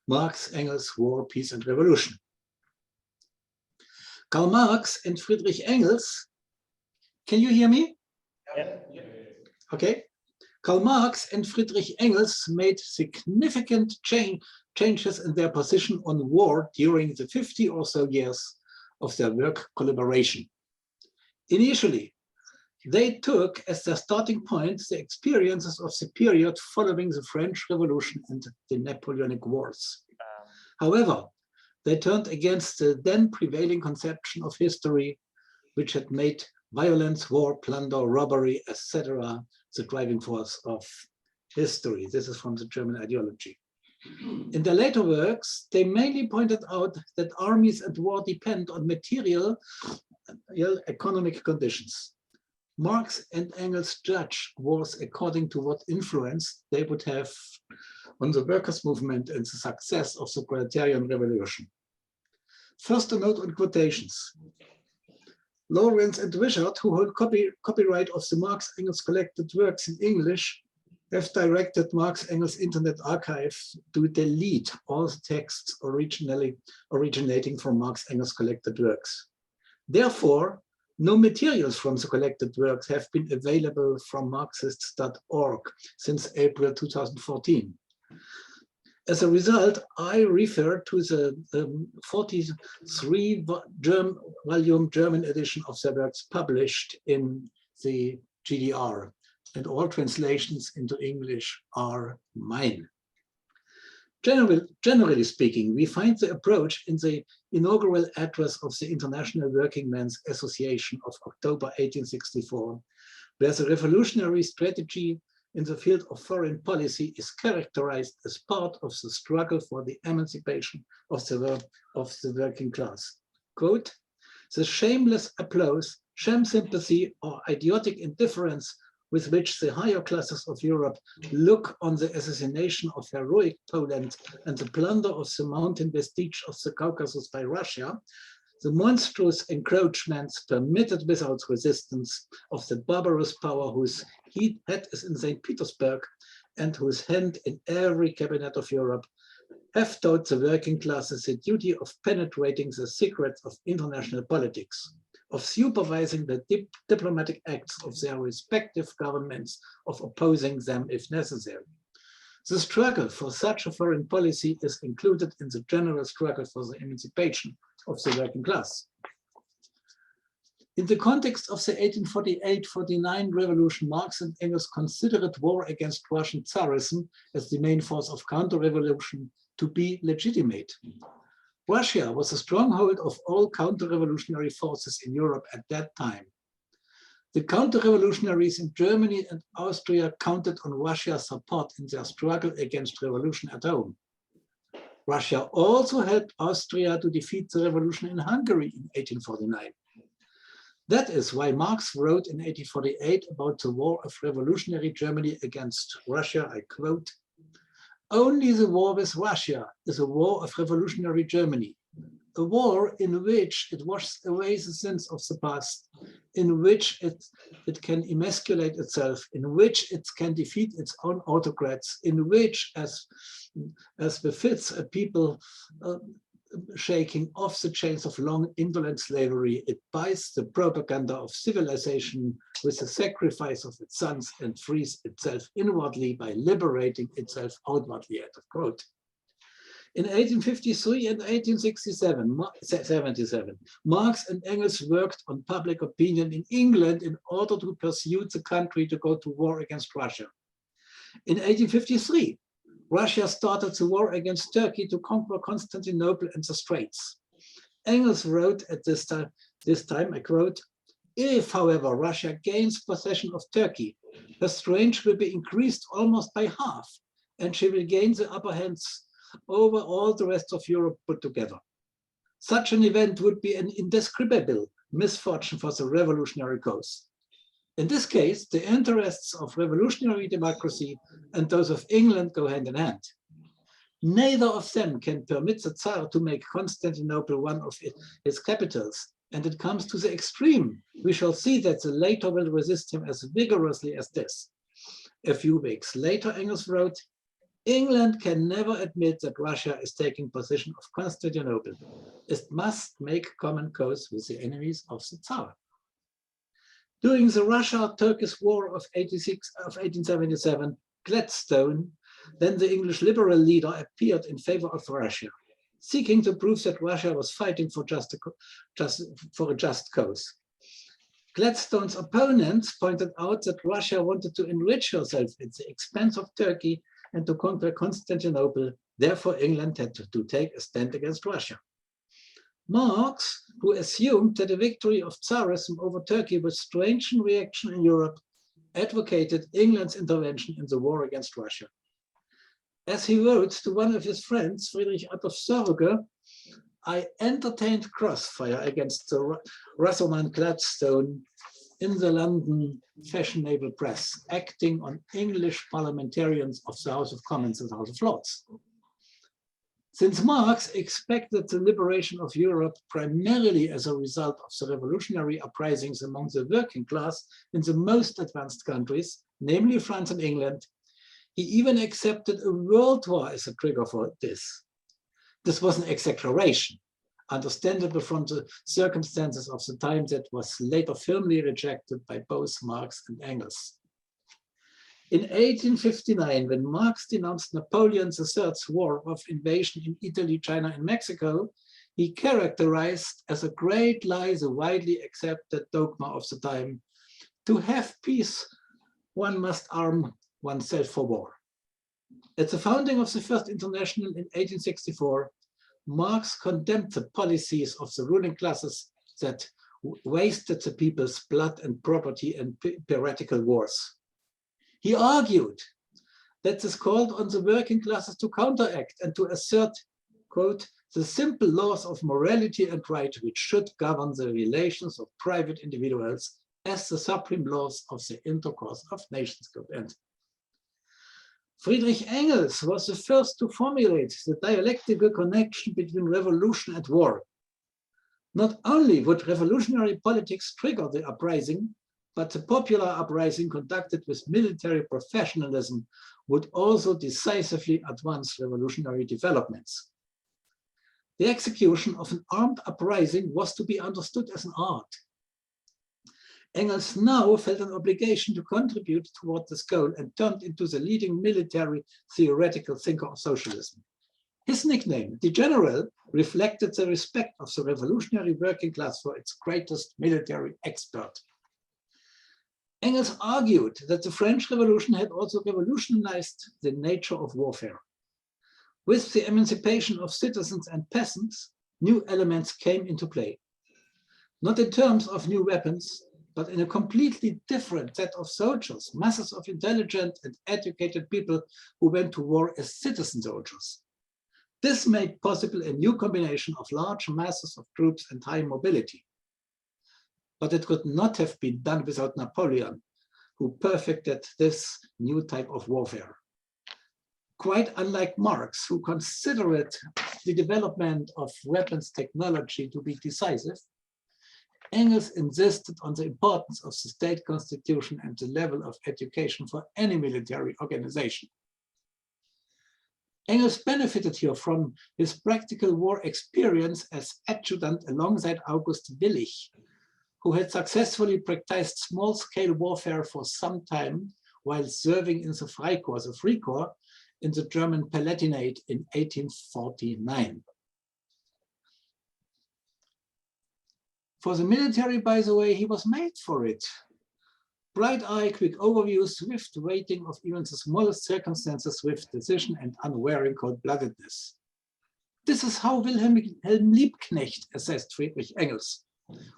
Marx, Engels, War, Peace and Revolution. Karl Marx and Friedrich Engels, can you hear me? Yeah. Okay. Karl Marx and Friedrich Engels made significant changes in their position on war during the 50 or so years of their work collaboration. Initially, they took as their starting point the experiences of the period following the French Revolution and the Napoleonic Wars. However, they turned against the then prevailing conception of history, which had made violence, war, plunder, robbery, etc. the driving force of history. This is from the German ideology. In their later works, they mainly pointed out that armies and war depend on material economic conditions. Marx and Engels judge wars according to what influence they would have on the workers' movement and the success of the proletarian revolution. First, a note on quotations. Lawrence and Wishart, who hold copyright of the Marx Engels collected works in English, have directed Marx Engels Internet Archive to delete all the texts originating from Marx Engels collected works. Therefore, no materials from the collected works have been available from Marxists.org since April 2014. As a result, I refer to the 43-volume German edition of their works published in the GDR, and all translations into English are mine. Generally speaking, we find the approach in the inaugural address of the International Working Men's Association of October 1864, where the revolutionary strategy in the field of foreign policy is characterized as part of the struggle for the emancipation of the working class. Quote, the shameless applause, sham sympathy, or idiotic indifference with which the higher classes of Europe look on the assassination of heroic Poland and the plunder of the mountain vestige of the Caucasus by Russia, the monstrous encroachments permitted without resistance of the barbarous power whose head is in St. Petersburg and whose hand in every cabinet of Europe, have taught the working classes the duty of penetrating the secrets of international politics, of supervising the diplomatic acts of their respective governments, of opposing them if necessary. The struggle for such a foreign policy is included in the general struggle for the emancipation of the working class. In the context of the 1848-49 revolution, Marx and Engels considered war against Russian Tsarism as the main force of counter-revolution to be legitimate. Russia was a stronghold of all counter-revolutionary forces in Europe at that time. The counter-revolutionaries in Germany and Austria counted on Russia's support in their struggle against revolution at home. Russia also helped Austria to defeat the revolution in Hungary in 1849. That is why Marx wrote in 1848 about the war of revolutionary Germany against Russia, I quote, "Only the war with Russia is a war of revolutionary Germany, a war in which it washes away the sins of the past, in which it can emasculate itself, in which it can defeat its own autocrats, in which, as befits a people shaking off the chains of long indolent slavery, it buys the propaganda of civilization with the sacrifice of its sons and frees itself inwardly by liberating itself outwardly," end of quote. In 1853 and 1877, Marx and Engels worked on public opinion in England in order to persuade the country to go to war against Russia. In 1853, Russia started the war against Turkey to conquer Constantinople and the Straits. Engels wrote at this time, I quote, "If, however, Russia gains possession of Turkey, her strength will be increased almost by half, and she will gain the upper hands over all the rest of Europe put together. Such an event would be an indescribable misfortune for the revolutionary cause. In this case, the interests of revolutionary democracy and those of England go hand in hand. Neither of them can permit the Tsar to make Constantinople one of his capitals, and it comes to the extreme. We shall see that the latter will resist him as vigorously as this." A few weeks later, Engels wrote, England can never admit that Russia is taking possession of Constantinople. It must make common cause with the enemies of the Tsar. During the Russia-Turkish War of 1877, Gladstone, then the English liberal leader, appeared in favor of Russia, seeking to prove that Russia was fighting for a just cause. Gladstone's opponents pointed out that Russia wanted to enrich herself at the expense of Turkey and to conquer Constantinople. Therefore, England had to take a stand against Russia. Marx, who assumed that the victory of Tsarism over Turkey would strengthen reaction in Europe, advocated England's intervention in the war against Russia. As he wrote to one of his friends, Friedrich Sorge, I entertained crossfire against the Russellman Gladstone in the London fashionable press, acting on English parliamentarians of the House of Commons and House of Lords. Since Marx expected the liberation of Europe primarily as a result of the revolutionary uprisings among the working class in the most advanced countries, namely France and England, he even accepted a world war as a trigger for this. This was an exaggeration, understandable from the circumstances of the time, that was later firmly rejected by both Marx and Engels. In 1859, when Marx denounced Napoleon III's war of invasion in Italy, China, and Mexico, he characterized as a great lie the widely accepted dogma of the time: to have peace, one must arm oneself for war. At the founding of the First International in 1864, Marx condemned the policies of the ruling classes that wasted the people's blood and property in piratical wars. He argued that this called on the working classes to counteract and to assert, quote, the simple laws of morality and right which should govern the relations of private individuals as the supreme laws of the intercourse of nations. Friedrich Engels was the first to formulate the dialectical connection between revolution and war. Not only would revolutionary politics trigger the uprising, but the popular uprising conducted with military professionalism would also decisively advance revolutionary developments. The execution of an armed uprising was to be understood as an art. Engels now felt an obligation to contribute toward this goal and turned into the leading military theoretical thinker of socialism. His nickname, the General, reflected the respect of the revolutionary working class for its greatest military expert. Engels argued that the French Revolution had also revolutionized the nature of warfare. With the emancipation of citizens and peasants, new elements came into play. Not in terms of new weapons, but in a completely different set of soldiers, masses of intelligent and educated people who went to war as citizen soldiers. This made possible a new combination of large masses of troops and high mobility. But it could not have been done without Napoleon, who perfected this new type of warfare. Quite unlike Marx, who considered the development of weapons technology to be decisive, Engels insisted on the importance of the state constitution and the level of education for any military organization. Engels benefited here from his practical war experience as adjutant alongside August Willich, who had successfully practiced small-scale warfare for some time while serving in the Freikorps, the Free Corps, in the German Palatinate in 1849. For the military, by the way, he was made for it. Bright eye, quick overview, swift weighting of even the smallest circumstances, swift decision, and unwearying cold-bloodedness. This is how Wilhelm Liebknecht assessed Friedrich Engels,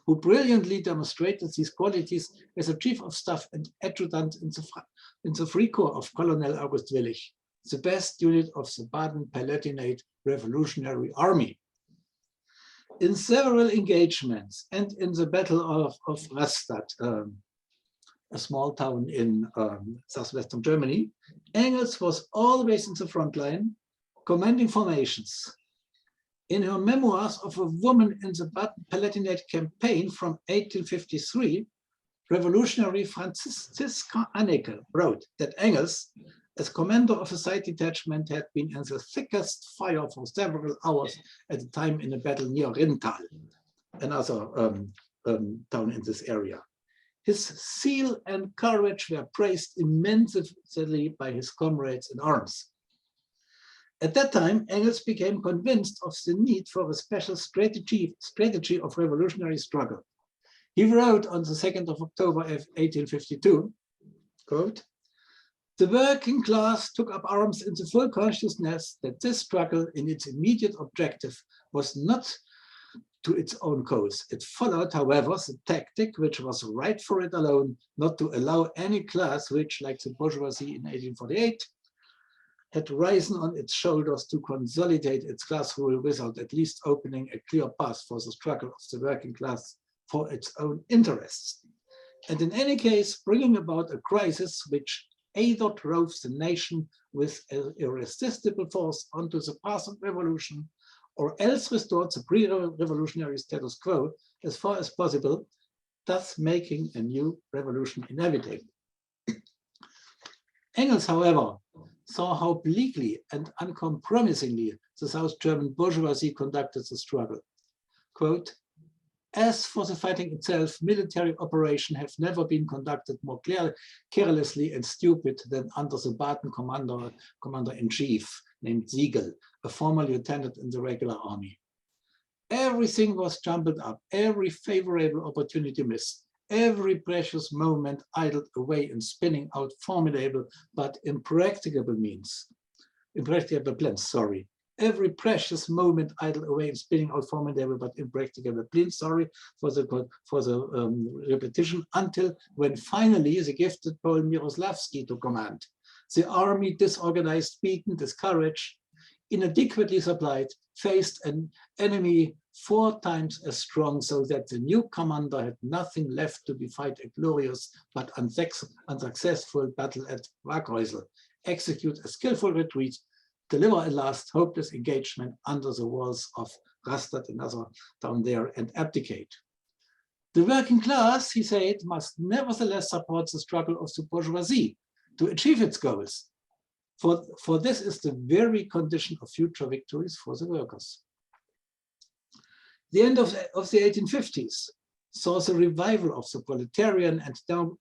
who brilliantly demonstrated these qualities as a chief of staff and adjutant in the Free Corps of Colonel August Willich, the best unit of the Baden-Palatinate Revolutionary Army. In several engagements and in the Battle of Rastatt, a small town in southwestern Germany, Engels was always in the front line, commanding formations. In her memoirs of a woman in the Palatinate campaign from 1853, revolutionary Franziska Anneke wrote that Engels, as commander of a side detachment, had been in the thickest fire for several hours at a time in a battle near Rintal, another town in this area. His zeal and courage were praised immensely by his comrades in arms. At that time, Engels became convinced of the need for a special strategy of revolutionary struggle. He wrote on the 2nd of October of 1852, quote, "The working class took up arms in the full consciousness that this struggle in its immediate objective was not to its own cause. It followed, however, the tactic which was right for it alone, not to allow any class which, like the bourgeoisie in 1848, had risen on its shoulders to consolidate its class rule without at least opening a clear path for the struggle of the working class for its own interests. And in any case, bringing about a crisis which either drove the nation with an irresistible force onto the path of revolution, or else restored the pre-revolutionary status quo as far as possible, thus making a new revolution inevitable." Engels, however, saw how bleakly and uncompromisingly the South German bourgeoisie conducted the struggle. Quote, "As for the fighting itself, military operations have never been conducted more carelessly and stupid than under the Baden commander-in-chief named Siegel, a former lieutenant in the regular army. Everything was jumbled up, every favorable opportunity missed, every precious moment idled away in spinning out formidable but impracticable plans, Every precious moment idled away in spinning out formidable but impracticable plans, for the repetition, until when finally the gifted Paul Miroslavsky took command. The army, disorganized, beaten, discouraged, inadequately supplied, faced an enemy 4 times as strong, so that the new commander had nothing left to be fight a glorious but unsuccessful battle at Waghäusel, execute a skillful retreat, deliver a last hopeless engagement under the walls of Rastatt, another town there, and abdicate. The working class," he said, "must nevertheless support the struggle of the bourgeoisie to achieve its goals. For this is the very condition of future victories for the workers." The end of the 1850s saw the revival of the proletarian and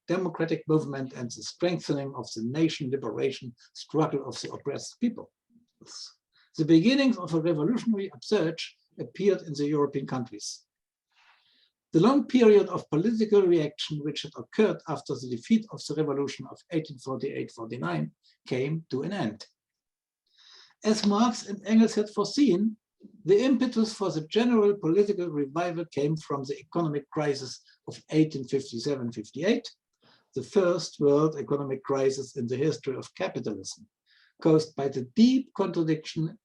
democratic movement and the strengthening of the nation liberation struggle of the oppressed people. The beginnings of a revolutionary upsurge appeared in the European countries. The long period of political reaction which had occurred after the defeat of the revolution of 1848-49 came to an end. As Marx and Engels had foreseen, the impetus for the general political revival came from the economic crisis of 1857-58, the first world economic crisis in the history of capitalism, caused by the deep contradictions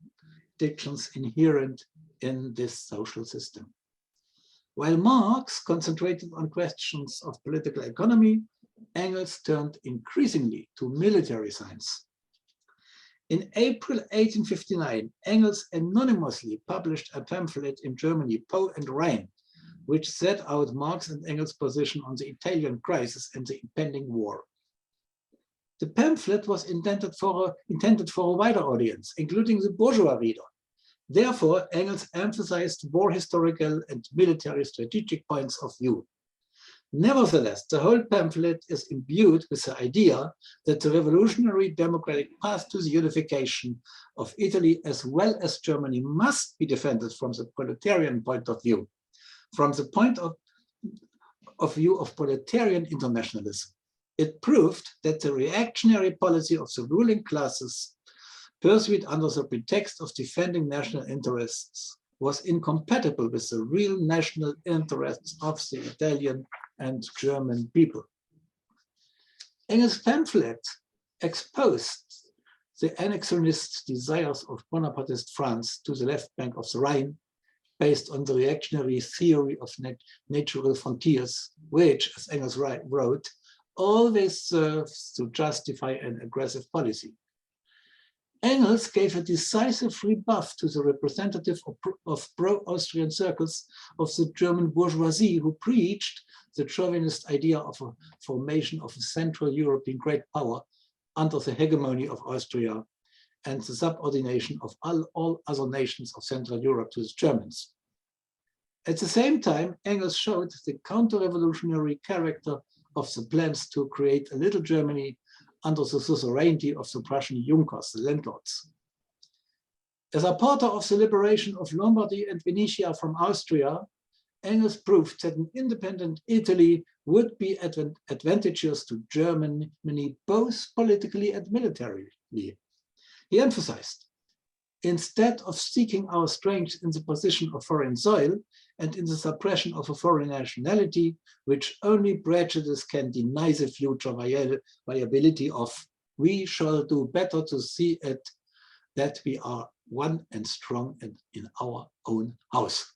inherent in this social system. While Marx concentrated on questions of political economy, Engels turned increasingly to military science. In April 1859, Engels anonymously published a pamphlet in Germany, Po and Rhine, which set out Marx and Engels' position on the Italian crisis and the impending war. The pamphlet was intended for a wider audience, including the bourgeois reader. Therefore, Engels emphasized war historical and military strategic points of view. Nevertheless, the whole pamphlet is imbued with the idea that the revolutionary democratic path to the unification of Italy as well as Germany must be defended from the proletarian point of view, from the point of view of proletarian internationalism. It proved that the reactionary policy of the ruling classes pursued under the pretext of defending national interests was incompatible with the real national interests of the Italian and German people. Engels' pamphlet exposed the annexionist desires of Bonapartist France to the left bank of the Rhine, based on the reactionary theory of natural frontiers, which, as Engels wrote, always serves to justify an aggressive policy. Engels gave a decisive rebuff to the representative of pro-Austrian circles of the German bourgeoisie who preached the chauvinist idea of a formation of a Central European great power under the hegemony of Austria and the subordination of all other nations of Central Europe to the Germans. At the same time, Engels showed the counter-revolutionary character of the plans to create a little Germany under the suzerainty of the Prussian Junkers, the landlords. As a supporter of the liberation of Lombardy and Venetia from Austria, Engels proved that an independent Italy would be advantageous to Germany both politically and militarily. He emphasized, instead of seeking our strength in the position of foreign soil and in the suppression of a foreign nationality, which only prejudice can deny the future viability of, we shall do better to see it that we are one and strong and in our own house.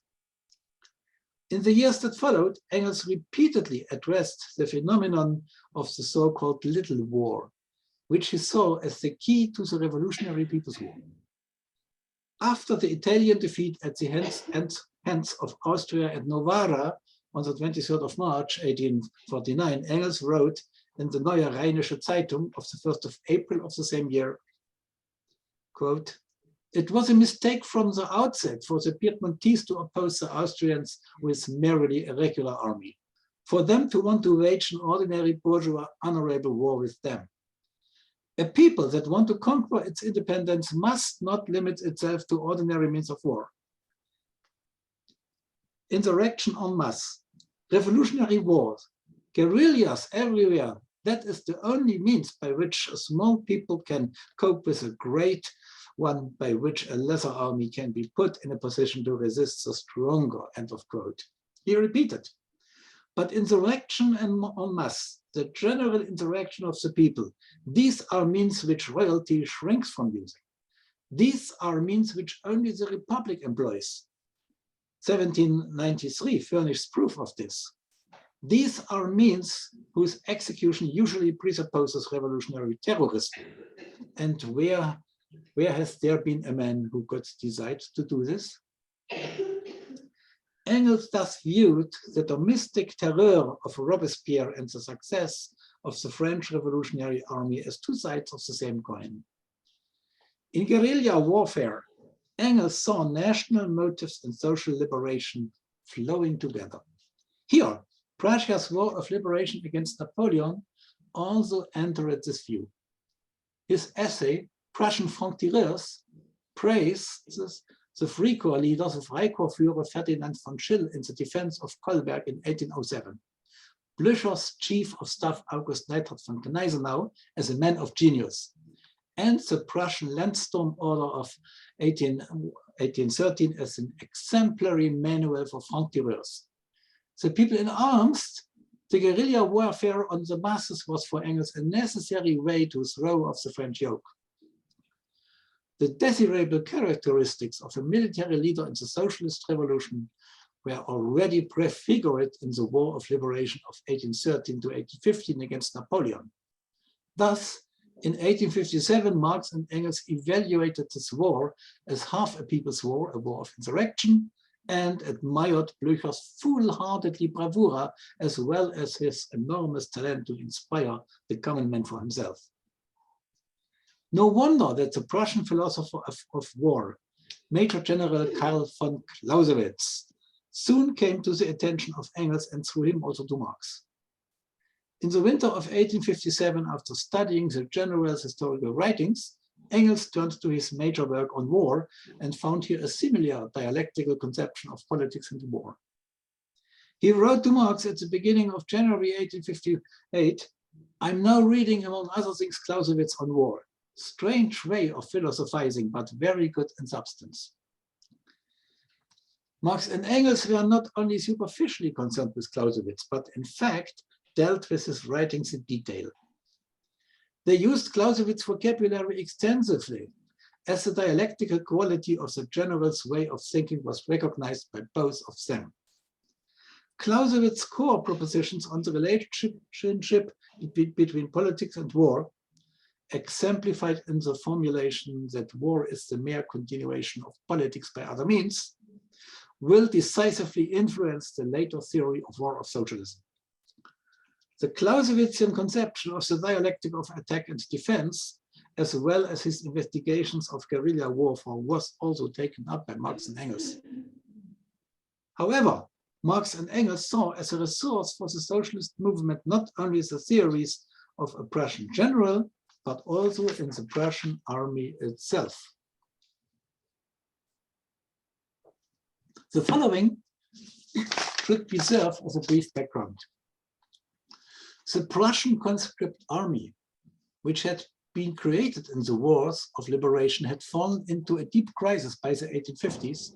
In the years that followed, Engels repeatedly addressed the phenomenon of the so-called Little War, which he saw as the key to the Revolutionary People's War. After the Italian defeat at the hands of Austria and Novara on the 23rd of March, 1849, Engels wrote in the Neue Rheinische Zeitung of the 1st of April of the same year, quote, "It was a mistake from the outset for the Piedmontese to oppose the Austrians with merely a regular army, for them to want to wage an ordinary bourgeois honorable war with them. A people that want to conquer its independence must not limit itself to ordinary means of war. Insurrection en masse, revolutionary wars, guerrillas everywhere, that is the only means by which a small people can cope with a great one, by which a lesser army can be put in a position to resist the stronger," end of quote. He repeated, "But insurrection en masse, the general insurrection of the people, these are means which royalty shrinks from using. These are means which only the Republic employs. 1793 furnishes proof of this. These are means whose execution usually presupposes revolutionary terrorism. And where has there been a man who could decide to do this?" Engels thus viewed the domestic terror of Robespierre and the success of the French Revolutionary Army as two sides of the same coin. In guerrilla warfare, Engels saw national motives and social liberation flowing together. Here, Prussia's war of liberation against Napoleon also entered this view. His essay, Prussian Franc-Tireurs, praises the Freikorps leader, the Freikorpsführer Ferdinand von Schill, in the defense of Kolberg in 1807. Blücher's chief of staff August Neidhardt von Gneisenau as a man of genius, and the Prussian Landsturm Order of 1813 as an exemplary manual for Franc-Tireurs. The people in arms, the guerrilla warfare on the masses was for Engels a necessary way to throw off the French yoke. The desirable characteristics of a military leader in the socialist revolution were already prefigured in the War of Liberation of 1813 to 1815 against Napoleon. Thus, in 1857, Marx and Engels evaluated this war as half a people's war, a war of insurrection, and admired Blücher's foolhardily bravura as well as his enormous talent to inspire the common man for himself. No wonder that the Prussian philosopher of war, Major General Karl von Clausewitz, soon came to the attention of Engels and through him also to Marx. In the winter of 1857, after studying the general's historical writings, Engels turned to his major work on war and found here a similar dialectical conception of politics and war. He wrote to Marx at the beginning of January 1858, "I'm now reading, among other things, Clausewitz on war. Strange way of philosophizing, but very good in substance." Marx and Engels were not only superficially concerned with Clausewitz, but in fact dealt with his writings in detail. They used Clausewitz's vocabulary extensively, as the dialectical quality of the general's way of thinking was recognized by both of them. Clausewitz's core propositions on the relationship between politics and war, exemplified in the formulation that war is the mere continuation of politics by other means, will decisively influence the later theory of war of socialism. The Clausewitzian conception of the dialectic of attack and defense, as well as his investigations of guerrilla warfare, was also taken up by Marx and Engels. However, Marx and Engels saw as a resource for the socialist movement not only the theories of a Prussian general, but also in the Prussian army itself. The following should be served as a brief background. The Prussian conscript army, which had been created in the wars of liberation, had fallen into a deep crisis by the 1850s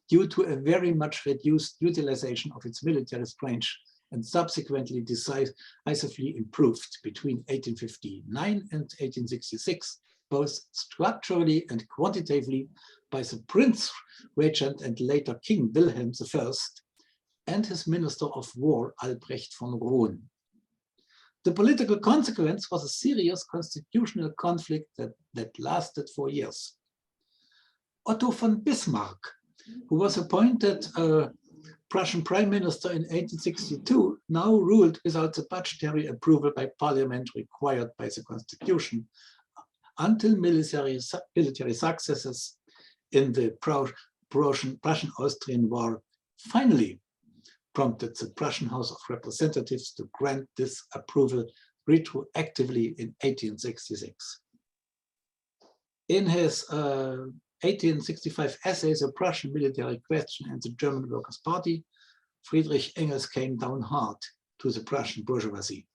due to a very much reduced utilization of its military strength, and subsequently decisively improved between 1859 and 1866, both structurally and quantitatively, by the Prince Regent and later King Wilhelm I and his Minister of War Albrecht von Roon. The political consequence was a serious constitutional conflict that lasted 4 years. Otto von Bismarck, who was appointed Prussian Prime Minister in 1862, now ruled without the budgetary approval by Parliament required by the Constitution, until military successes in the Prussian-Austrian War finally prompted the Prussian House of Representatives to grant this approval retroactively in 1866. In his 1865 essay, The Prussian Military Question and the German Workers' Party, Friedrich Engels came down hard to the Prussian bourgeoisie.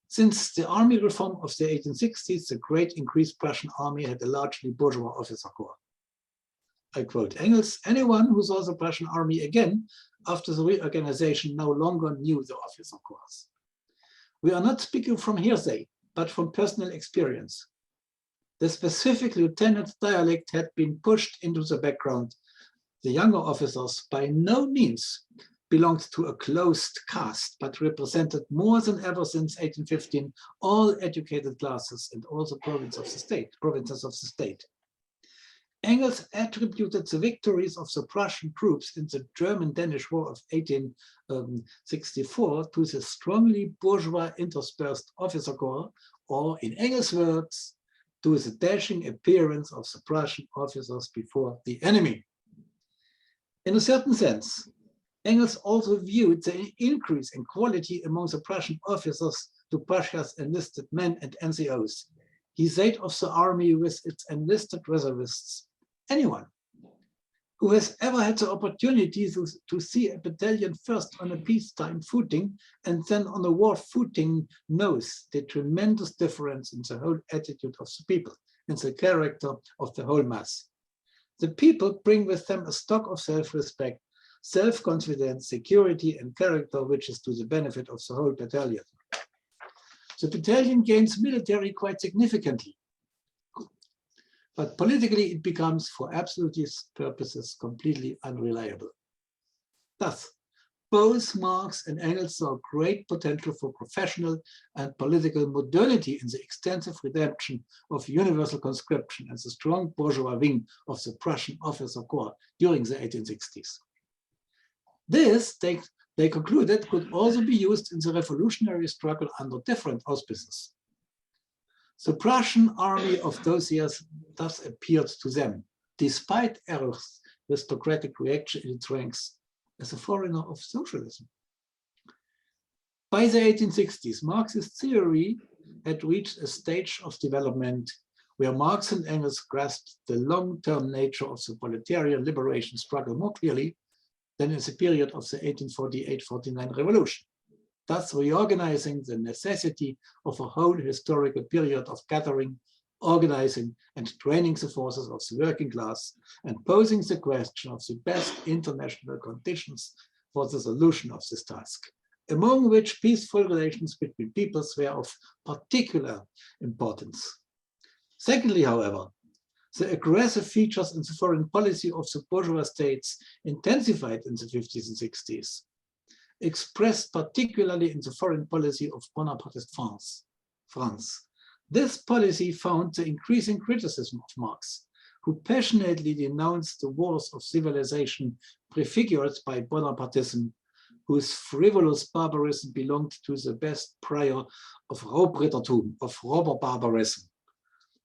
Since the army reform of the 1860s, the great increased Prussian army had a largely bourgeois officer corps. I quote Engels, anyone who saw the Prussian army again after the reorganization no longer knew the officer corps. We are not speaking from hearsay, but from personal experience. The specific lieutenant dialect had been pushed into the background. The younger officers by no means belonged to a closed caste, but represented more than ever since 1815 all educated classes and all the provinces of the state. Engels attributed the victories of the Prussian troops in the German-Danish War of 1864 to the strongly bourgeois interspersed officer corps, or in Engels' words, to the dashing appearance of the Prussian officers before the enemy. In a certain sense, Engels also viewed the increase in quality among the Prussian officers to Prussia's enlisted men and NCOs. He said of the army with its enlisted reservists, anyone who has ever had the opportunity to see a battalion first on a peacetime footing and then on a war footing knows the tremendous difference in the whole attitude of the people and the character of the whole mass. The people bring with them a stock of self-respect, self-confidence, security, and character, which is to the benefit of the whole battalion. The battalion gains military quite significantly, but politically it becomes, for absolutist purposes, completely unreliable. Thus, both Marx and Engels saw great potential for professional and political modernity in the extensive redemption of universal conscription as a strong bourgeois wing of the Prussian officer corps during the 1860s. This, they concluded, could also be used in the revolutionary struggle under different auspices. The Prussian army of those years thus appeared to them, despite Eric's aristocratic reaction in its ranks, as a foreigner of socialism. By the 1860s, Marxist theory had reached a stage of development where Marx and Engels grasped the long-term nature of the proletarian liberation struggle more clearly than in the period of the 1848-49 revolution, thus reorganizing the necessity of a whole historical period of gathering, organizing, and training the forces of the working class, and posing the question of the best international conditions for the solution of this task, among which peaceful relations between peoples were of particular importance. Secondly, however, the aggressive features in the foreign policy of the bourgeois states intensified in the 50s and 60s, expressed particularly in the foreign policy of Bonapartist France. This policy found the increasing criticism of Marx, who passionately denounced the wars of civilization prefigured by Bonapartism, whose frivolous barbarism belonged to the best prior of Raubrittertum, of robber barbarism,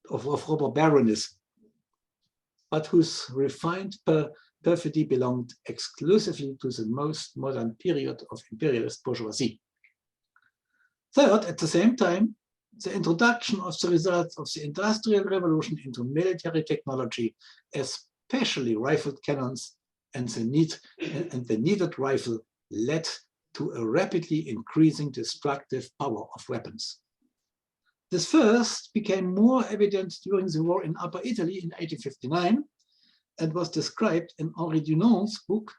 of robber baronism, but whose refined perfidy belonged exclusively to the most modern period of imperialist bourgeoisie. Third, at the same time, the introduction of the results of the Industrial Revolution into military technology, especially rifled cannons and the needed rifle, led to a rapidly increasing destructive power of weapons. This first became more evident during the war in Upper Italy in 1859 and was described in Henri Dunant's book,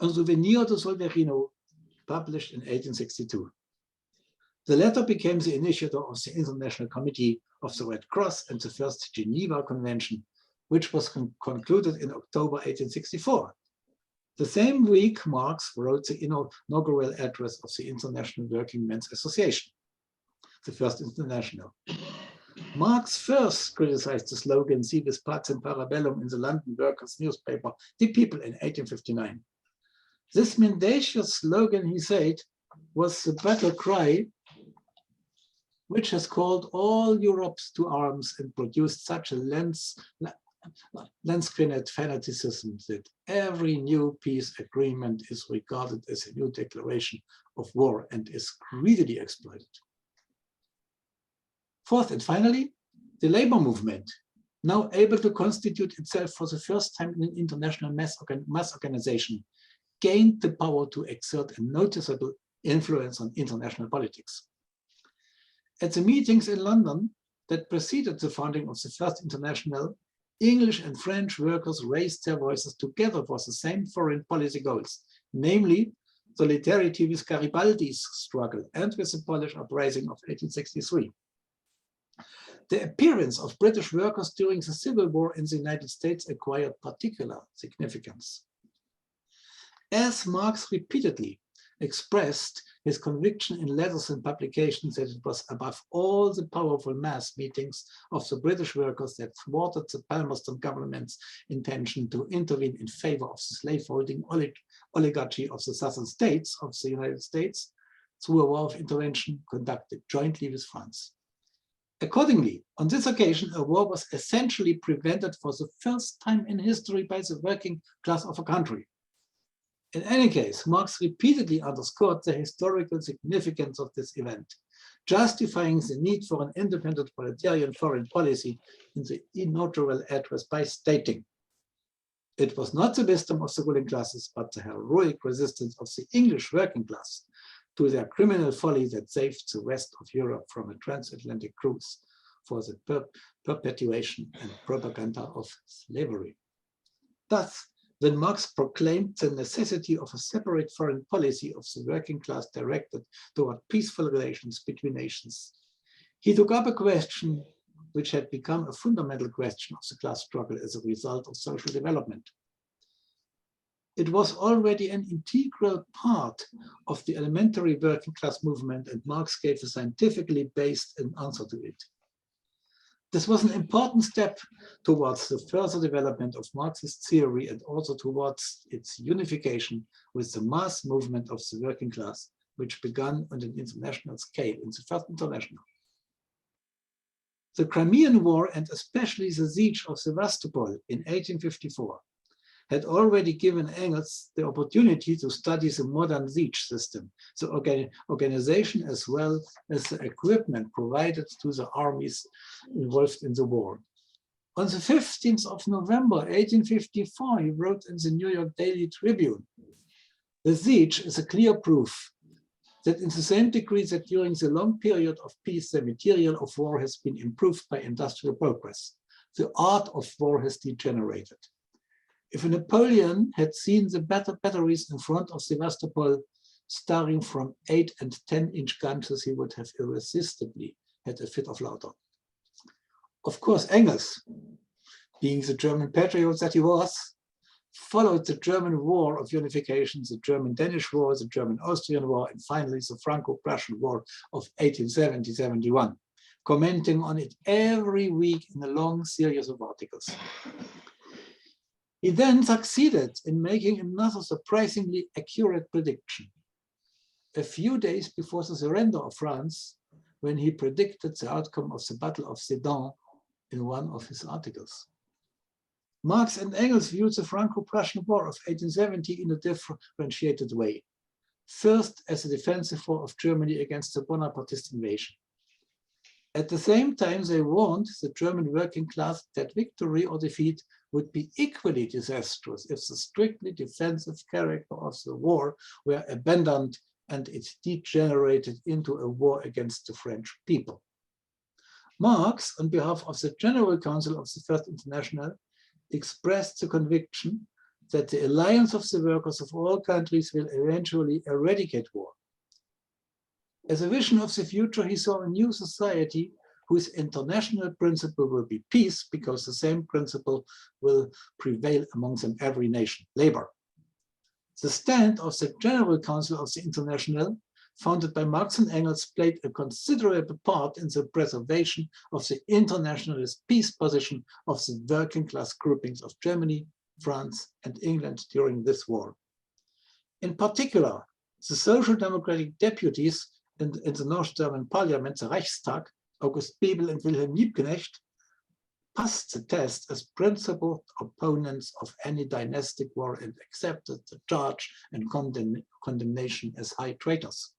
Un souvenir de Solferino, published in 1862. The latter became the initiator of the International Committee of the Red Cross and the First Geneva Convention, which was concluded in October 1864. The same week, Marx wrote the inaugural address of the International Working Men's Association, the First International. Marx first criticized the slogan "Si vis pacem para bellum" in the London workers' newspaper, Die People, in 1859. This mendacious slogan, he said, was the battle cry which has called all Europes to arms and produced such a lance-grenade fanaticism that every new peace agreement is regarded as a new declaration of war and is greedily exploited. Fourth and finally, the labor movement, now able to constitute itself for the first time in an international mass organization, gained the power to exert a noticeable influence on international politics. At the meetings in London that preceded the founding of the First International, English and French workers raised their voices together for the same foreign policy goals, namely solidarity with Garibaldi's struggle and with the Polish uprising of 1863. The appearance of British workers during the Civil War in the United States acquired particular significance. As Marx repeatedly expressed his conviction in letters and publications that it was above all the powerful mass meetings of the British workers that thwarted the Palmerston government's intention to intervene in favor of the slaveholding oligarchy of the southern states of the United States through a war of intervention conducted jointly with France. Accordingly, on this occasion, a war was essentially prevented for the first time in history by the working class of a country. In any case, Marx repeatedly underscored the historical significance of this event, justifying the need for an independent proletarian foreign policy in the inaugural address by stating, "It was not the wisdom of the ruling classes, but the heroic resistance of the English working class to their criminal folly that saved the rest of Europe from a transatlantic cruise for the perpetuation and propaganda of slavery." Thus, when Marx proclaimed the necessity of a separate foreign policy of the working class directed toward peaceful relations between nations, he took up a question which had become a fundamental question of the class struggle as a result of social development. It was already an integral part of the elementary working class movement, and Marx gave a scientifically based answer to it. This was an important step towards the further development of Marxist theory and also towards its unification with the mass movement of the working class, which began on an international scale in the First International. The Crimean War, and especially the siege of Sevastopol in 1854, had already given Engels the opportunity to study the modern siege system, the organization as well as the equipment provided to the armies involved in the war. On the 15th of November, 1854, he wrote in the New York Daily Tribune, "The siege is a clear proof that in the same degree that during the long period of peace, the material of war has been improved by industrial progress, the art of war has degenerated. If Napoleon had seen the batteries in front of Sevastopol starting from 8 and 10-inch guns, he would have irresistibly had a fit of laughter." Of course, Engels, being the German patriot that he was, followed the German War of Unification, the German-Danish War, the German-Austrian War, and finally the Franco-Prussian War of 1870-71, commenting on it every week in a long series of articles. He then succeeded in making another surprisingly accurate prediction. A few days before the surrender of France, when he predicted the outcome of the Battle of Sedan in one of his articles. Marx and Engels viewed the Franco-Prussian War of 1870 in a differentiated way. First, as a defensive war of Germany against the Bonapartist invasion. At the same time, they warned the German working class that victory or defeat would be equally disastrous if the strictly defensive character of the war were abandoned and it degenerated into a war against the French people. Marx, on behalf of the General Council of the First International, expressed the conviction that the alliance of the workers of all countries will eventually eradicate war. As a vision of the future, he saw a new society whose international principle will be peace, because the same principle will prevail amongst them every nation, labor. The stand of the General Council of the International, founded by Marx and Engels, played a considerable part in the preservation of the internationalist peace position of the working class groupings of Germany, France, and England during this war. In particular, the social democratic deputies in the North German parliament, the Reichstag, August Bebel and Wilhelm Liebknecht, passed the test as principal opponents of any dynastic war and accepted the charge and condemnation as high traitors.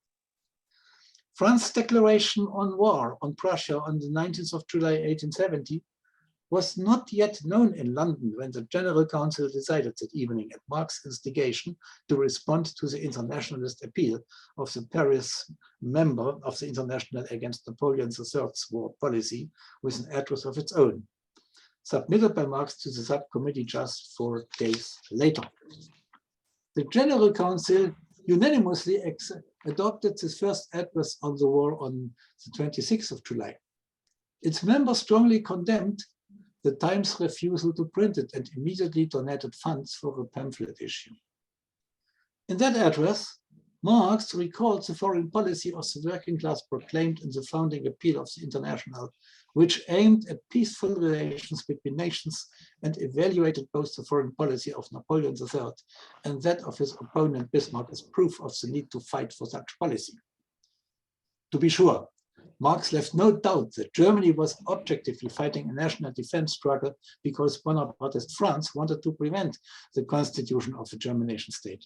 France's declaration on war on Prussia on the 19th of July 1870 was not yet known in London when the General Council decided that evening at Marx's instigation to respond to the internationalist appeal of the Paris member of the International against Napoleon III's war policy with an address of its own, submitted by Marx to the subcommittee just 4 days later. The General Council unanimously adopted this first address on the war on the 26th of July. Its members strongly condemned the Times' refusal to print it and immediately donated funds for a pamphlet issue. In that address, Marx recalled the foreign policy of the working class proclaimed in the founding appeal of the International, which aimed at peaceful relations between nations and evaluated both the foreign policy of Napoleon III and that of his opponent Bismarck as proof of the need to fight for such policy. To be sure, Marx left no doubt that Germany was objectively fighting a national defense struggle because Bonapartist France wanted to prevent the constitution of the German nation state.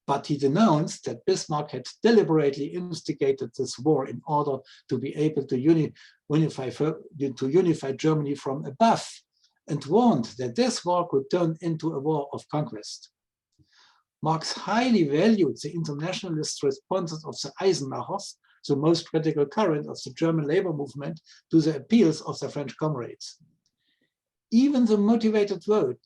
But he denounced that Bismarck had deliberately instigated this war in order to be able to unify Germany from above, and warned that this war could turn into a war of conquest. Marx highly valued the internationalist responses of the Eisenachers, the most critical current of the German labor movement, to the appeals of their French comrades. Even the motivated vote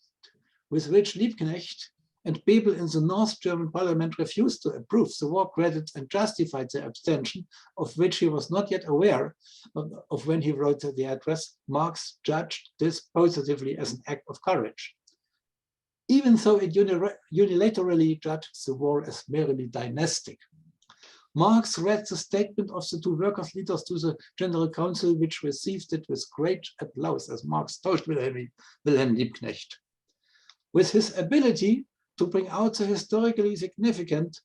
with which Liebknecht and Bebel in the North German parliament refused to approve the war credits and justified their abstention, of which he was not yet aware of when he wrote the address, Marx judged this positively as an act of courage. Even though it unilaterally judged the war as merely dynastic. Marx read the statement of the two workers' leaders to the General Council, which received it with great applause, as Marx told Wilhelm Liebknecht. With his ability to bring out the historically significant,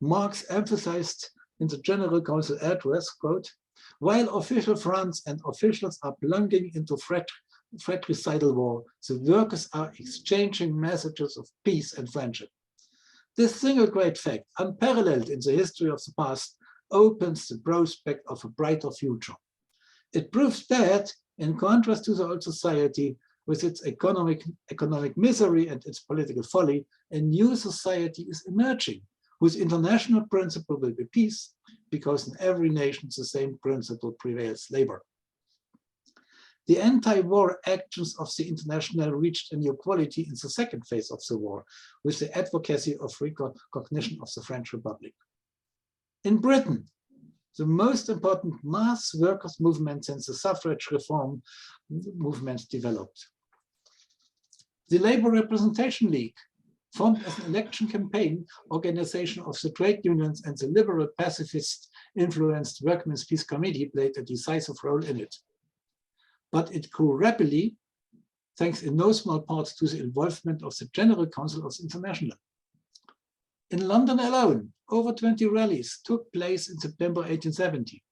Marx emphasized in the General Council address, quote, while official France and officials are plunging into fratricidal war, the workers are exchanging messages of peace and friendship. This single great fact, unparalleled in the history of the past, opens the prospect of a brighter future. It proves that, in contrast to the old society, with its economic misery and its political folly, a new society is emerging, whose international principle will be peace, because in every nation the same principle prevails, labor. The anti-war actions of the International reached a new quality in the second phase of the war, with the advocacy of recognition of the French Republic. In Britain, the most important mass workers' movement since the suffrage reform movement developed. The Labour Representation League, formed as an election campaign organization of the trade unions and the liberal pacifist-influenced Workmen's Peace Committee, played a decisive role in it. But it grew rapidly thanks in no small part to the involvement of the General Council of the International. In London alone, over 20 rallies took place in September 1870.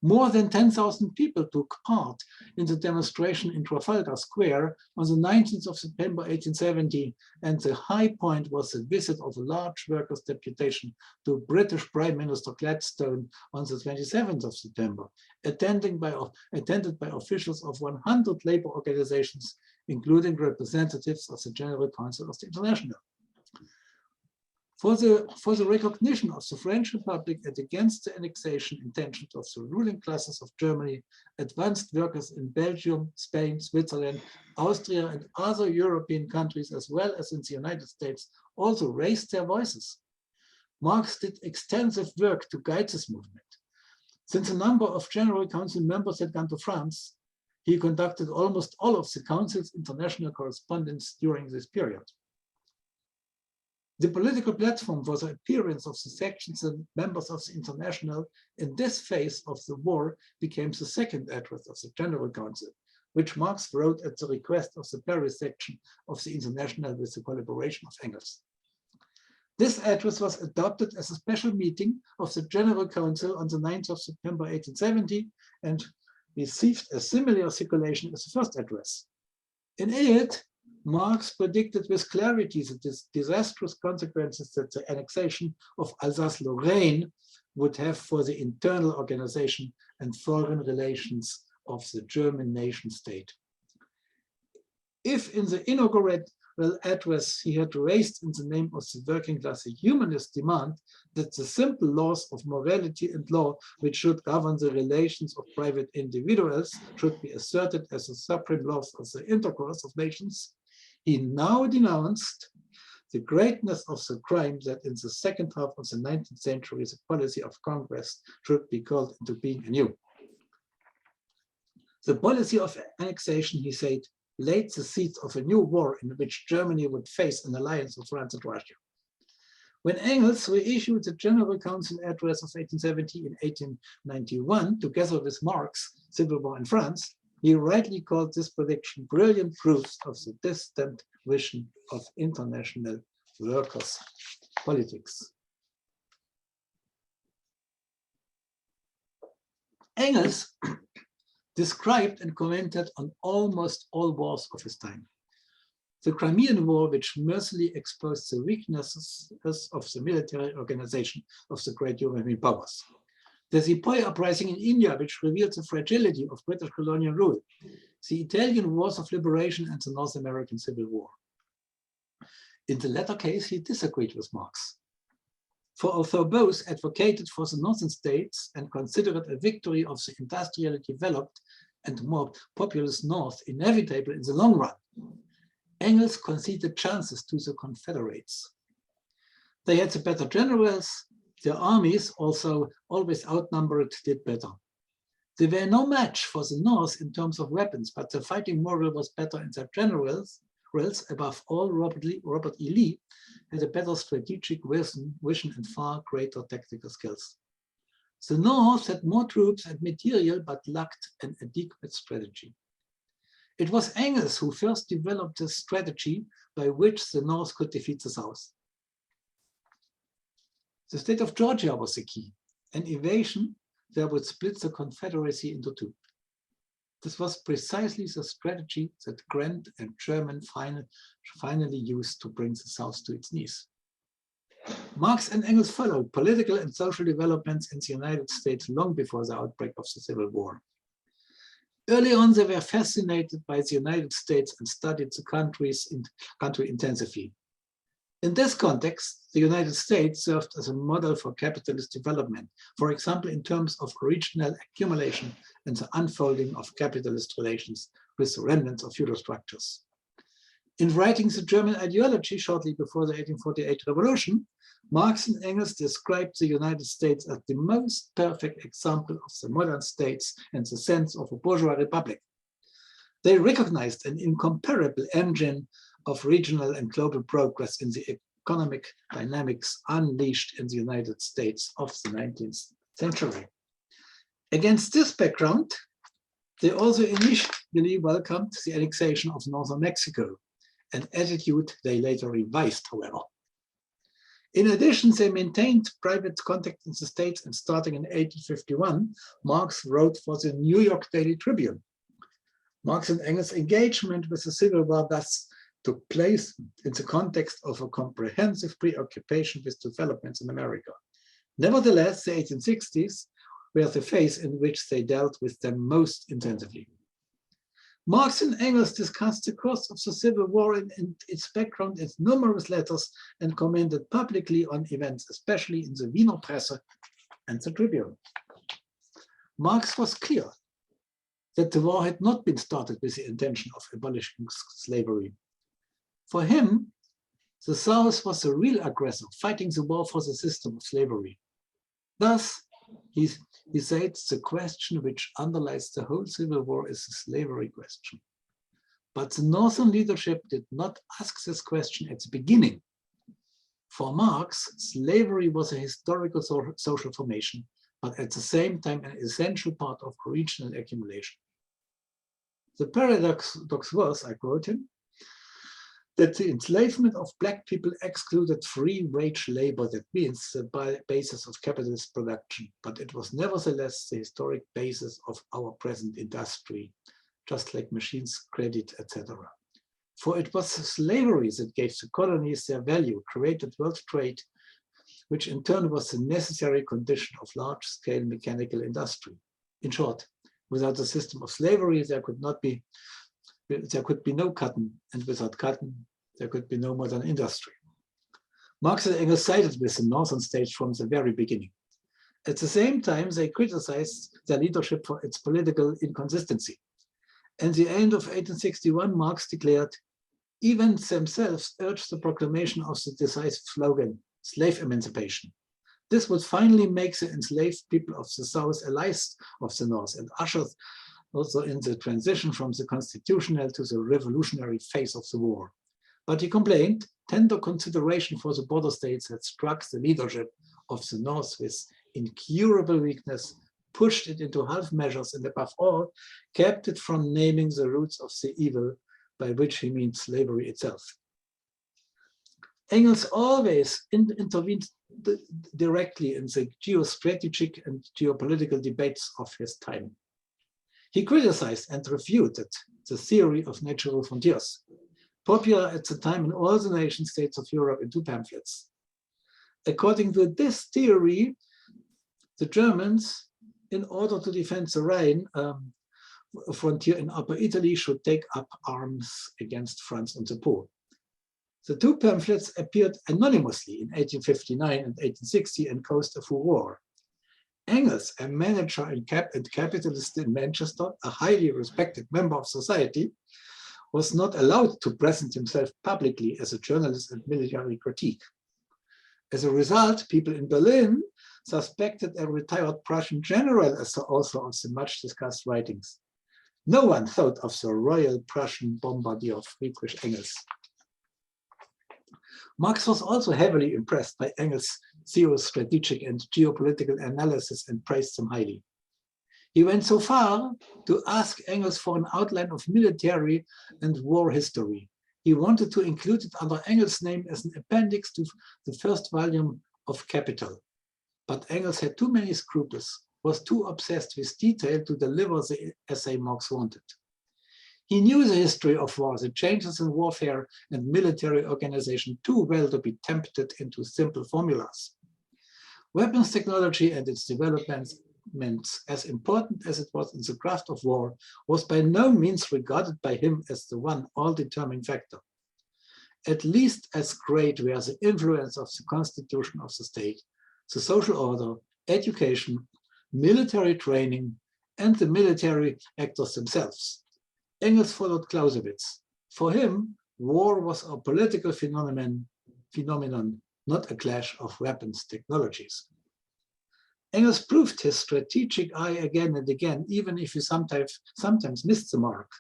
More than 10,000 people took part in the demonstration in Trafalgar Square on the 19th of September 1870, and the high point was the visit of a large workers' deputation to British Prime Minister Gladstone on the 27th of September, attended by officials of 100 labor organizations, including representatives of the General Council of the International. For the recognition of the French Republic and against the annexation intentions of the ruling classes of Germany, advanced workers in Belgium, Spain, Switzerland, Austria, and other European countries, as well as in the United States, also raised their voices. Marx did extensive work to guide this movement. Since a number of General Council members had gone to France, he conducted almost all of the Council's international correspondence during this period. The political platform for the appearance of the sections and members of the International in this phase of the war became the second address of the General Council, which Marx wrote at the request of the Paris section of the International with the collaboration of Engels. This address was adopted as a special meeting of the General Council on the 9th of September 1870 and received a similar circulation as the first address. In it, Marx predicted with clarity the disastrous consequences that the annexation of Alsace-Lorraine would have for the internal organization and foreign relations of the German nation state. If in the inaugural address he had raised in the name of the working class a humanist demand that the simple laws of morality and law which should govern the relations of private individuals should be asserted as the supreme laws of the intercourse of nations, he now denounced the greatness of the crime that in the second half of the 19th century the policy of conquest should be called into being anew. The policy of annexation, he said, laid the seeds of a new war in which Germany would face an alliance of France and Russia. When Engels reissued the General Council address of 1870 in 1891, together with Marx, Civil War in France, he rightly called this prediction brilliant proofs of the distant vision of international workers' politics. Engels described and commented on almost all wars of his time. The Crimean War, which mercilessly exposed the weaknesses of the military organization of the great European powers. The Sepoy uprising in India, which revealed the fragility of British colonial rule. The Italian Wars of Liberation and the North American Civil War. In the latter case, he disagreed with Marx. For although both advocated for the northern states and considered a victory of the industrially developed and more populous North inevitable in the long run, Engels conceded chances to the Confederates. They had the better generals, their armies, also always outnumbered, did better. They were no match for the North in terms of weapons, but the fighting moral was better in their generals. Above all, Robert E. Lee had a better strategic vision and far greater tactical skills. The North had more troops and material, but lacked an adequate strategy. It was Engels who first developed a strategy by which the North could defeat the South. The state of Georgia was the key, an invasion that would split the Confederacy into two. This was precisely the strategy that Grant and Sherman finally used to bring the South to its knees. Marx and Engels followed political and social developments in the United States long before the outbreak of the Civil War. Early on, they were fascinated by the United States and studied the country intensively. In this context, the United States served as a model for capitalist development, for example, in terms of regional accumulation and the unfolding of capitalist relations with the remnants of feudal structures. In writing the German ideology shortly before the 1848 revolution, Marx and Engels described the United States as the most perfect example of the modern states in the sense of a bourgeois republic. They recognized an incomparable engine of regional and global progress in the economic dynamics unleashed in the United States of the 19th century. Against this background, They also initially welcomed the annexation of northern Mexico, an attitude they later revised, however. In addition, they maintained private contact in the States, and starting in 1851, Marx wrote for the New York Daily Tribune. Marx and Engels' engagement with the Civil War thus took place in the context of a comprehensive preoccupation with developments in America. Nevertheless, the 1860s were the phase in which they dealt with them most intensively. Marx and Engels discussed the course of the Civil War and its background in numerous letters and commented publicly on events, especially in the Wiener Presse and the Tribune. Marx was clear that the war had not been started with the intention of abolishing slavery. For him, the South was the real aggressor, fighting the war for the system of slavery. Thus, he said, the question which underlies the whole Civil War is the slavery question. But the Northern leadership did not ask this question at the beginning. For Marx, slavery was a historical social formation, but at the same time an essential part of regional accumulation. The paradox was, I quote him, that the enslavement of Black people excluded free wage labor, that means the basis of capitalist production, but it was nevertheless the historic basis of our present industry, just like machines, credit, etc. For it was slavery that gave the colonies their value, created world trade, which in turn was the necessary condition of large-scale mechanical industry. In short, without the system of slavery, there could be no cotton, and without cotton, there could be no modern industry. Marx and Engels sided with the Northern states from the very beginning. At the same time, they criticized their leadership for its political inconsistency. At the end of 1861, Marx declared, events themselves urged the proclamation of the decisive slogan, slave emancipation. This would finally make the enslaved people of the South allies of the North and ushered also in the transition from the constitutional to the revolutionary phase of the war. But he complained, tender consideration for the border states had struck the leadership of the North with incurable weakness, pushed it into half measures, and above all, kept it from naming the roots of the evil, by which he means slavery itself. Engels always intervened directly in the geostrategic and geopolitical debates of his time. He criticized and refuted the theory of natural frontiers, popular at the time in all the nation states of Europe, in 2 pamphlets. According to this theory, the Germans, in order to defend the Rhine frontier in Upper Italy, should take up arms against France and the Po. The 2 pamphlets appeared anonymously in 1859 and 1860 and caused a furore. Engels, a manager and capitalist in Manchester, a highly respected member of society, was not allowed to present himself publicly as a journalist and military critic. As a result, people in Berlin suspected a retired Prussian general as the author of the much discussed writings. No one thought of the royal Prussian bombardier Friedrich Engels. Marx was also heavily impressed by Engels' geostrategic and geopolitical analysis and praised him highly. He went so far to ask Engels for an outline of military and war history. He wanted to include it under Engels' name as an appendix to the first volume of Capital. But Engels had too many scruples, was too obsessed with detail to deliver the essay Marx wanted. He knew the history of war, the changes in warfare and military organization too well to be tempted into simple formulas. Weapons technology and its developments, as important as it was in the craft of war, was by no means regarded by him as the one all-determining factor. At least as great were the influence of the constitution of the state, the social order, education, military training, and the military actors themselves. Engels followed Clausewitz. For him, war was a political phenomenon, not a clash of weapons technologies. Engels proved his strategic eye again and again, even if he sometimes missed the mark,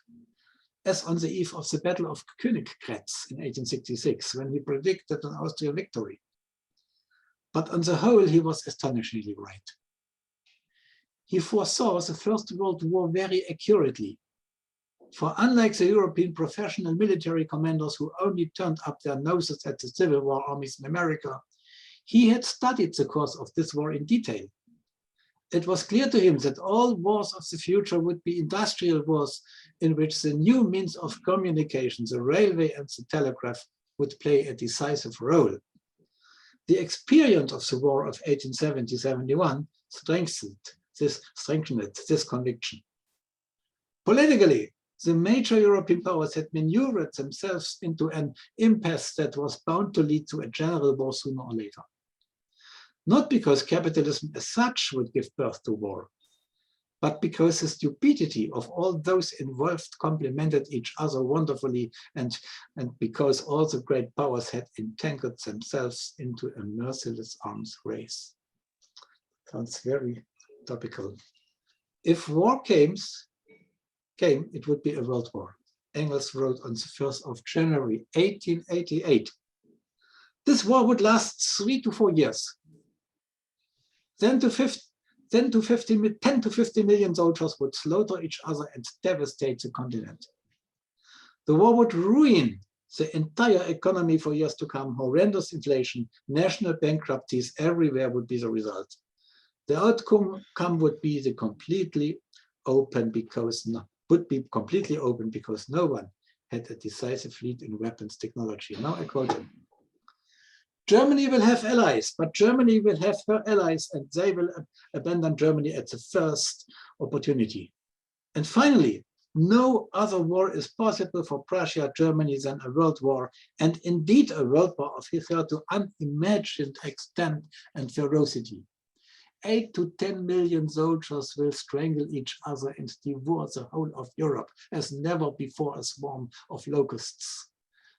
as on the eve of the Battle of Königgrätz in 1866, when he predicted an Austrian victory. But on the whole, he was astonishingly right. He foresaw the First World War very accurately. For unlike the European professional military commanders who only turned up their noses at the Civil War armies in America, he had studied the course of this war in detail. It was clear to him that all wars of the future would be industrial wars in which the new means of communication, the railway and the telegraph, would play a decisive role. The experience of the war of 1870-71 strengthened this conviction. Politically, the major European powers had maneuvered themselves into an impasse that was bound to lead to a general war sooner or later. Not because capitalism as such would give birth to war, but because the stupidity of all those involved complemented each other wonderfully, and because all the great powers had entangled themselves into a merciless arms race. Sounds very topical. If war came, it would be a world war. Engels wrote on the 1st of January, 1888. This war would last 3 to 4 years. 10 to 50 million soldiers would slaughter each other and devastate the continent. The war would ruin the entire economy for years to come. Horrendous inflation, national bankruptcies everywhere would be the result. The outcome would be completely open because no one had a decisive lead in weapons technology. Now I quote him. Germany will have allies, but Germany will have her allies and they will abandon Germany at the first opportunity. And finally, no other war is possible for Prussia, Germany than a world war, and indeed a world war of hitherto unimagined extent and ferocity. 8 to 10 million soldiers will strangle each other and devour the whole of Europe as never before a swarm of locusts.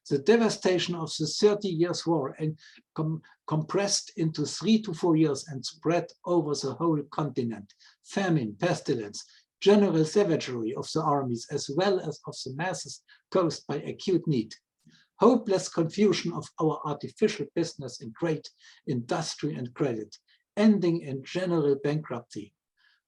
The devastation of the 30 Years' War and compressed into 3 to 4 years and spread over the whole continent. Famine, pestilence, general savagery of the armies, as well as of the masses caused by acute need. Hopeless confusion of our artificial business in great industry and credit, ending in general bankruptcy.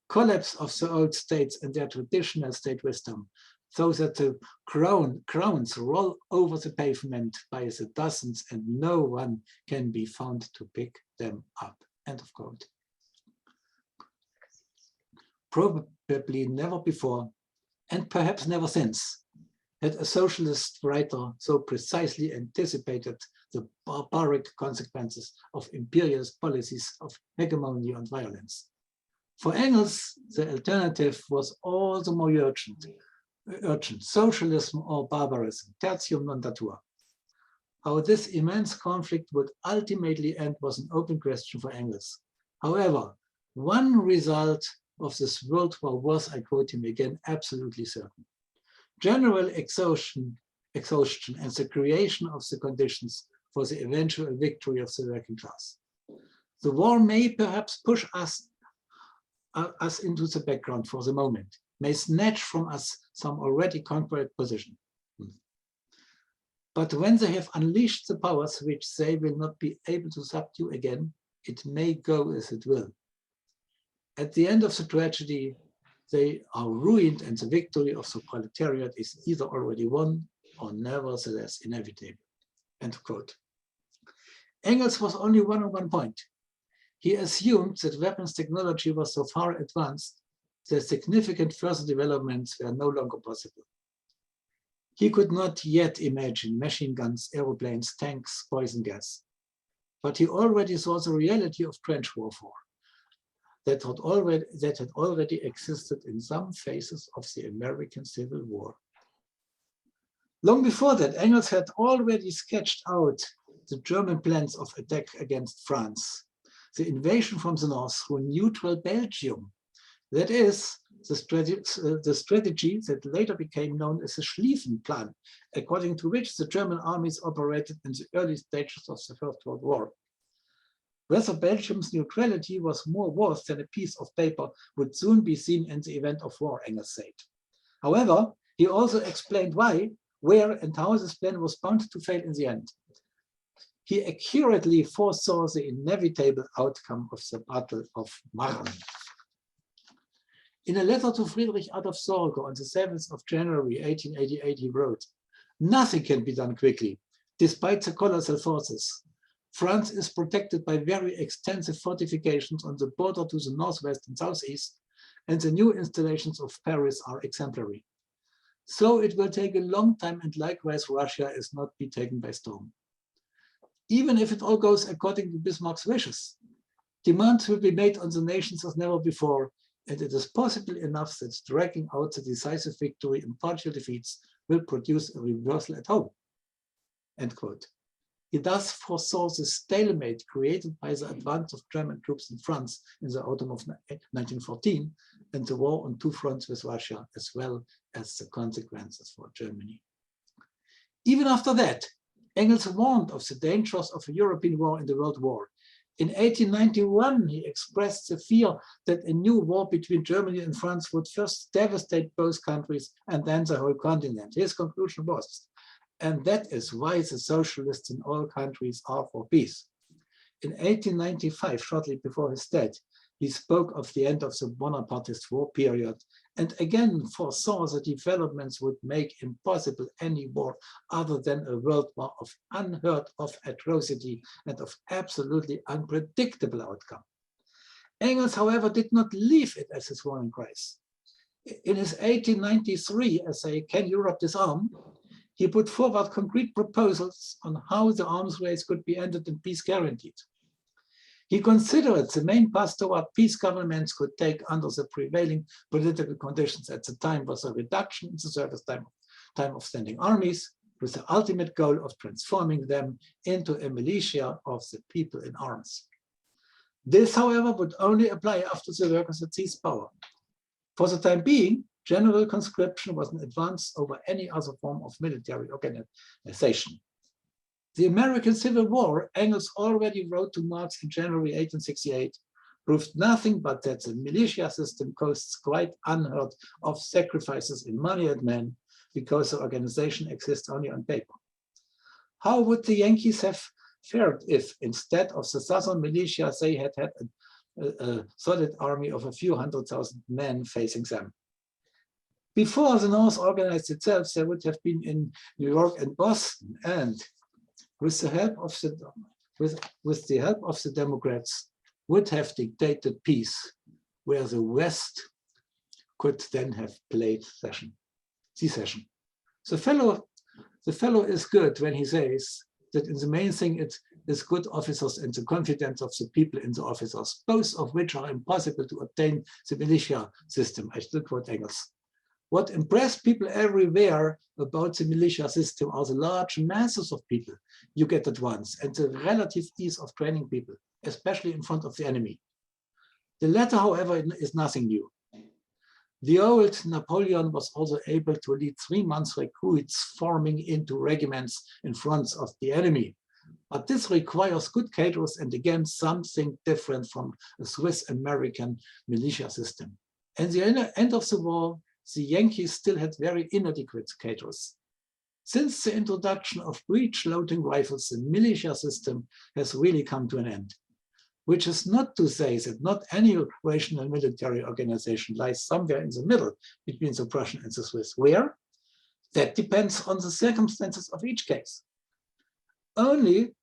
Collapse of the old states and their traditional state wisdom, so that the crowns roll over the pavement by the dozens and no one can be found to pick them up. End of quote. Probably never before, and perhaps never since, had a socialist writer so precisely anticipated the barbaric consequences of imperialist policies of hegemony and violence. For Engels, the alternative was all the more urgent, socialism or barbarism, tertium non datur. How this immense conflict would ultimately end was an open question for Engels. However, one result of this world war was, I quote him again, absolutely certain. General exhaustion and the creation of the conditions for the eventual victory of the working class. The war may perhaps push us into the background for the moment, may snatch from us some already conquered position. But when they have unleashed the powers which they will not be able to subdue again, it may go as it will. At the end of the tragedy, they are ruined and the victory of the proletariat is either already won or nevertheless inevitable. End quote. Engels was only one on one point. He assumed that weapons technology was so far advanced that significant further developments were no longer possible. He could not yet imagine machine guns, aeroplanes, tanks, poison gas. But he already saw the reality of trench warfare that had already existed in some phases of the American Civil War. Long before that, Engels had already sketched out the German plans of attack against France, the invasion from the north through neutral Belgium. That is, the strategy that later became known as the Schlieffen Plan, according to which the German armies operated in the early stages of the First World War. Whether Belgium's neutrality was more worth than a piece of paper would soon be seen in the event of war, Engels said. However, he also explained why, where, and how this plan was bound to fail in the end. He accurately foresaw the inevitable outcome of the Battle of Marne. In a letter to Friedrich Adolf Sorge on the 7th of January 1888, he wrote, "Nothing can be done quickly, despite the colossal forces. France is protected by very extensive fortifications on the border to the northwest and southeast, and the new installations of Paris are exemplary. So it will take a long time, and likewise Russia is not be taken by storm. Even if it all goes according to Bismarck's wishes, demands will be made on the nations as never before, and it is possible enough that dragging out the decisive victory and partial defeats will produce a reversal at home." End quote. He thus foresaw the stalemate created by the advance of German troops in France in the autumn of 1914 and the war on two fronts with Russia, as well as the consequences for Germany. Even after that, Engels warned of the dangers of a European war in the World War. In 1891, he expressed the fear that a new war between Germany and France would first devastate both countries and then the whole continent. His conclusion was, "And that is why the socialists in all countries are for peace." In 1895, shortly before his death, he spoke of the end of the Bonapartist war period and again foresaw that developments would make impossible any war other than a world war of unheard of atrocity and of absolutely unpredictable outcome. Engels, however, did not leave it as his warning cries. In his 1893 essay, "Can Europe Disarm?" he put forward concrete proposals on how the arms race could be ended and peace guaranteed. He considered the main path toward peace governments could take under the prevailing political conditions at the time was a reduction in the service time of standing armies, with the ultimate goal of transforming them into a militia of the people in arms. This, however, would only apply after the workers had seized power. For the time being, general conscription was an advance over any other form of military organization. The American Civil War, Engels already wrote to Marx in January 1868, proved nothing but that the militia system costs quite unheard of sacrifices in money and men because the organization exists only on paper. How would the Yankees have fared if, instead of the Southern militia, they had had a solid army of a few 100,000 men facing them? Before the North organized itself, there would have been in New York and Boston, and with the help of the Democrats, would have dictated peace, where the West could then have played secession. The fellow is good when he says that in the main thing it is good officers and the confidence of the people in the officers, both of which are impossible to obtain the militia system. I still quote Engels. What impressed people everywhere about the militia system are the large masses of people you get at once and the relative ease of training people, especially in front of the enemy. The latter, however, is nothing new. The old Napoleon was also able to lead 3 months recruits forming into regiments in front of the enemy. But this requires good cadres and again something different from a Swiss-American militia system. At the end of the war, the Yankees still had very inadequate cadres. Since the introduction of breech-loading rifles, the militia system has really come to an end, which is not to say that not any rational military organization lies somewhere in the middle between the Prussian and the Swiss. Where? That depends on the circumstances of each case. Only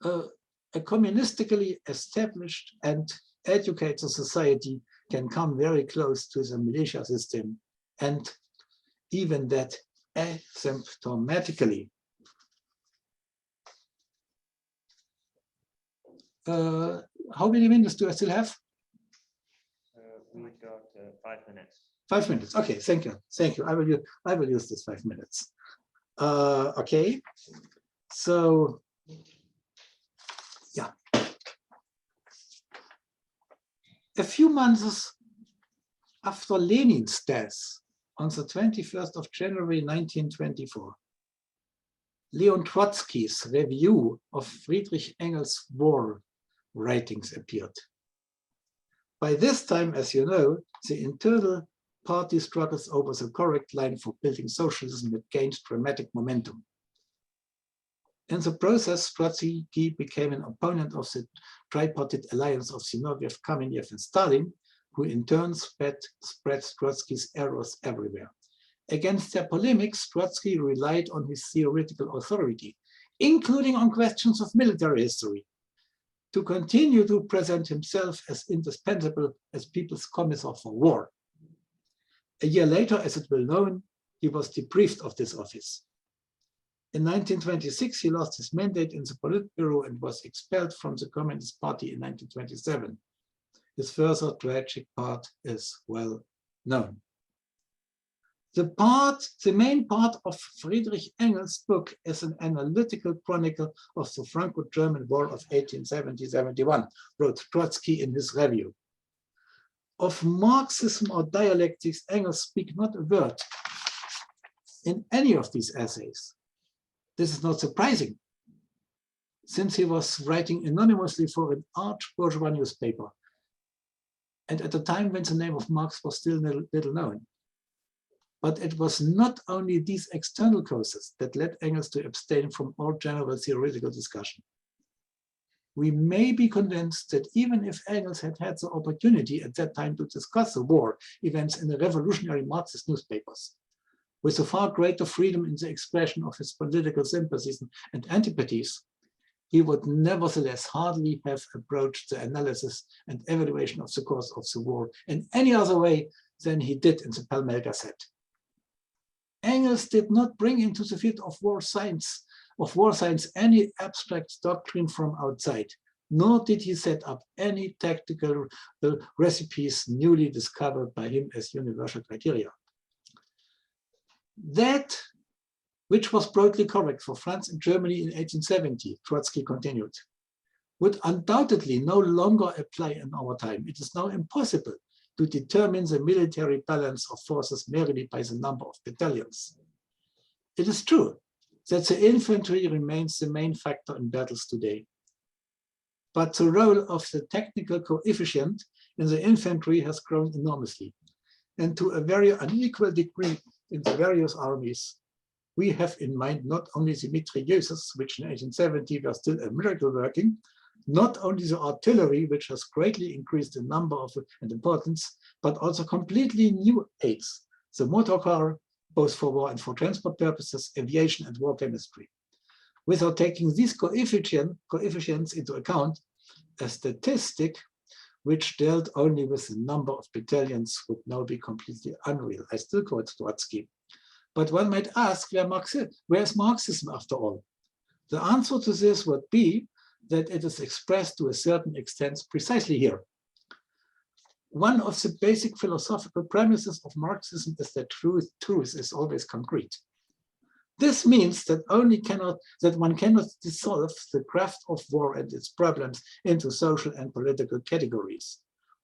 a communistically established and educated society can come very close to the militia system, and even that asymptomatically. How many minutes do I still have? We've got 5 minutes. 5 minutes. Okay, thank you. Thank you. I will use this 5 minutes. Okay, so yeah. A few months after Lenin's death, on the 21st of January 1924, Leon Trotsky's review of Friedrich Engels' war writings appeared. By this time, as you know, the internal party struggles over the correct line for building socialism had gained dramatic momentum. In the process, Trotsky became an opponent of the tripartite alliance of Zinoviev, Kamenev, and Stalin, who in turn spread Trotsky's errors everywhere. Against their polemics, Trotsky relied on his theoretical authority, including on questions of military history, to continue to present himself as indispensable as People's Commissar for War. A year later, as it will known, he was deprived of this office. In 1926, he lost his mandate in the Politburo and was expelled from the Communist Party in 1927. His further tragic part is well known. The main part of Friedrich Engels' book is an analytical chronicle of the Franco-German War of 1870-71, wrote Trotsky in his review. Of Marxism or dialectics, Engels speaks not a word in any of these essays. This is not surprising, since he was writing anonymously for an arch-bourgeois newspaper, and at a time when the name of Marx was still little known. But it was not only these external causes that led Engels to abstain from all general theoretical discussion. We may be convinced that even if Engels had had the opportunity at that time to discuss the war events in the revolutionary Marxist newspapers, with a far greater freedom in the expression of his political sympathies and antipathies, he would nevertheless hardly have approached the analysis and evaluation of the course of the war in any other way than he did in the Pall-Mall Gazette. Engels did not bring into the field of war science any abstract doctrine from outside, nor did he set up any tactical recipes newly discovered by him as universal criteria. That which was broadly correct for France and Germany in 1870, Trotsky continued, would undoubtedly no longer apply in our time. It is now impossible to determine the military balance of forces merely by the number of battalions. It is true that the infantry remains the main factor in battles today. But the role of the technical coefficient in the infantry has grown enormously, and to a very unequal degree in the various armies. We have in mind not only the mitrailleuses, which in 1870 were still a miracle working, not only the artillery, which has greatly increased in number and importance, but also completely new aids, the motor car, both for war and for transport purposes, aviation and war chemistry. Without taking these coefficients into account, a statistic which dealt only with the number of battalions would now be completely unreal. I still quote Trotsky. But one might ask, where is Marxism after all? The answer to this would be that it is expressed to a certain extent precisely here. One of the basic philosophical premises of Marxism is that truth is always concrete. This means that one cannot dissolve the craft of war and its problems into social and political categories.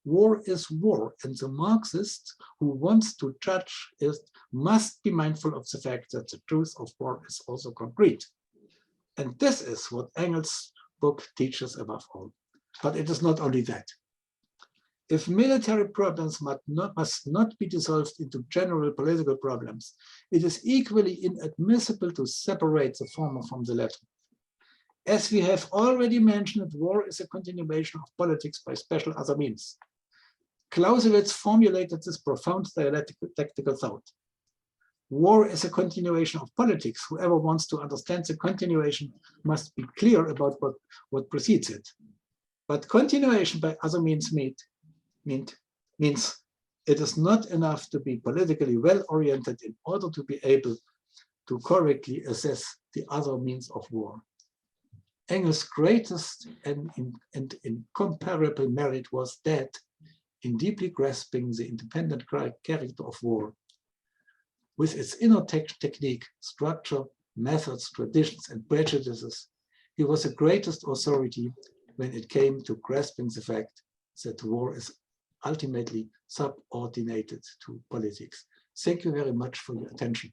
War is war, and the Marxist who wants to judge it must be mindful of the fact that the truth of war is also concrete. And this is what Engels' book teaches above all. But it is not only that. If military problems must not be dissolved into general political problems, it is equally inadmissible to separate the former from the latter. As we have already mentioned, war is a continuation of politics by special other means. Clausewitz formulated this profound dialectical thought. War is a continuation of politics. Whoever wants to understand the continuation must be clear about what precedes it. But continuation by other means means it is not enough to be politically well-oriented in order to be able to correctly assess the other means of war. Engels' greatest and incomparable merit was that in deeply grasping the independent character of war, with its inner technique, structure, methods, traditions, and prejudices, he was the greatest authority when it came to grasping the fact that war is ultimately subordinated to politics. Thank you very much for your attention.